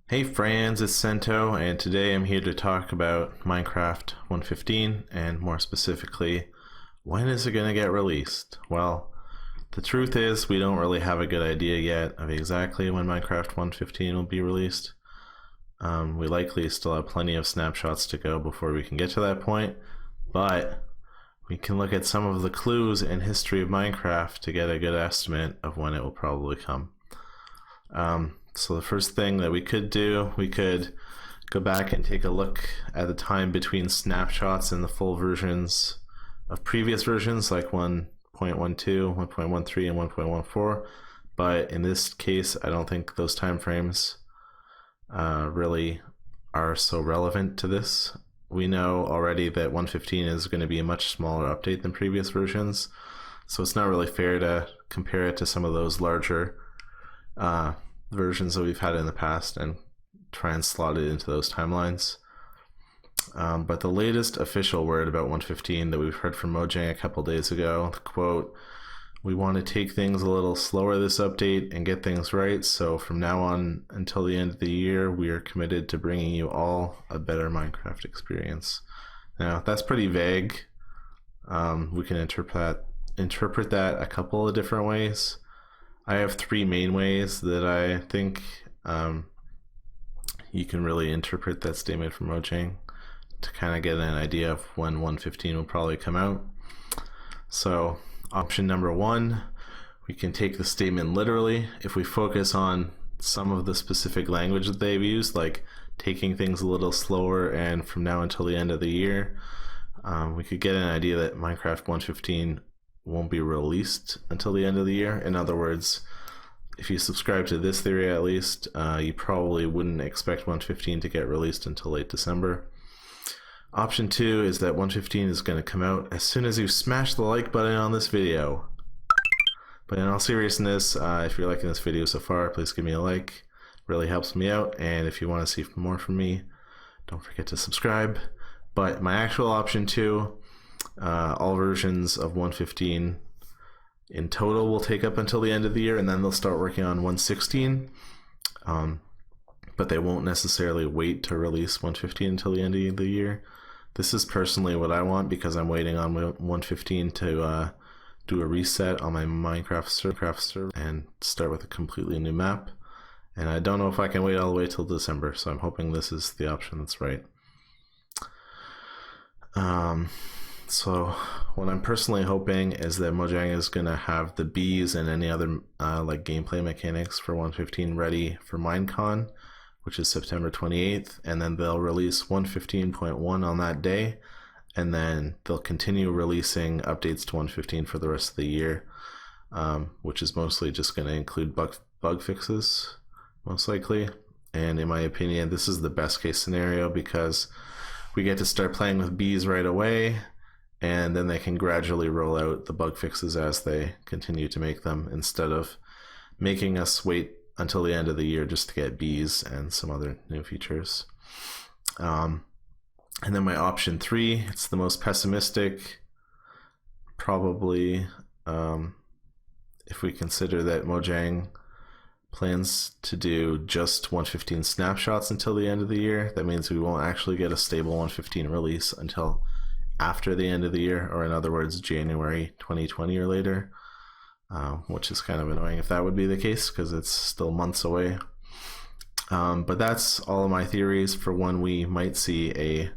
Hey friends, it's Sento, and today I'm here to talk about Minecraft 1.15, and more specifically, when is it going to get released? Well, the truth is we don't really have a good idea yet of exactly when Minecraft 1.15 will be released. We likely still have plenty of snapshots to go before we can get to that point, but we can look at some of the clues in history of Minecraft to get a good estimate of when it will probably come. So the first thing that we could do, we could go back and take a look at the time between snapshots and the full versions of previous versions like 1.12, 1.13, and 1.14. But in this case, I don't think those time frames really are so relevant to this. We know already that 1.15 is going to be a much smaller update than previous versions, so it's not really fair to compare it to some of those larger versions that we've had in the past and try and slot it into those timelines. But the latest official word about 1.15 that we've heard from Mojang a couple days ago, the quote, "We want to take things a little slower this update and get things right, so from now on until the end of the year, we are committed to bringing you all a better Minecraft experience." Now, that's pretty vague. We can interpret that a couple of different ways. I have three main ways that I think you can really interpret that statement from Mojang to kind of get an idea of when 1.15 will probably come out. So option number one, we can take the statement literally. If we focus on some of the specific language that they've used, like taking things a little slower and from now until the end of the year, we could get an idea that Minecraft 1.15 won't be released until the end of the year. In other words, if you subscribe to this theory at least, you probably wouldn't expect 1.15 to get released until late December. Option two is that 1.15 is going to come out as soon as you smash the like button on this video. But in all seriousness, if you're liking this video so far, please give me a like. It really helps me out, and if you want to see more from me, don't forget to subscribe. But my actual option two, all versions of 1.15 in total will take up until the end of the year, and then they'll start working on 1.16. But they won't necessarily wait to release 1.15 until the end of the year. This is personally what I want because I'm waiting on 1.15 to do a reset on my Minecraft server and start with a completely new map. And I don't know if I can wait all the way till December, so I'm hoping this is the option that's right. So what I'm personally hoping is that Mojang is going to have the bees and any other like gameplay mechanics for 1.15 ready for Minecon, which is September 28th, and then they'll release 1.15.1 on that day, and then they'll continue releasing updates to 1.15 for the rest of the year, which is mostly just going to include bug fixes, most likely. And in my opinion, this is the best case scenario because we get to start playing with bees right away, and then they can gradually roll out the bug fixes as they continue to make them, instead of making us wait until the end of the year just to get bees and some other new features. And then my option three, it's the most pessimistic, probably, if we consider that Mojang plans to do just 1.15 snapshots until the end of the year. That means we won't actually get a stable 1.15 release until after the end of the year, or in other words, January 2020 or later, which is kind of annoying if that would be the case because it's still months away. But that's all of my theories for when we might see a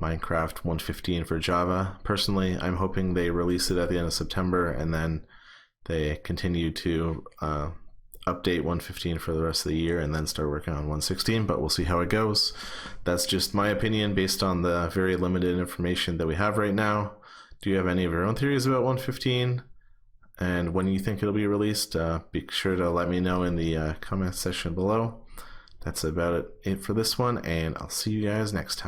Minecraft 1.15 for Java. Personally, I'm hoping they release it at the end of September and then they continue to update 1.15 for the rest of the year and then start working on 1.16, but we'll see how it goes. That's just my opinion based on the very limited information that we have right now. Do you have any of your own theories about 1.15 and when you think it'll be released? Be sure to let me know in the comment section below. That's about it for this one, and I'll see you guys next time.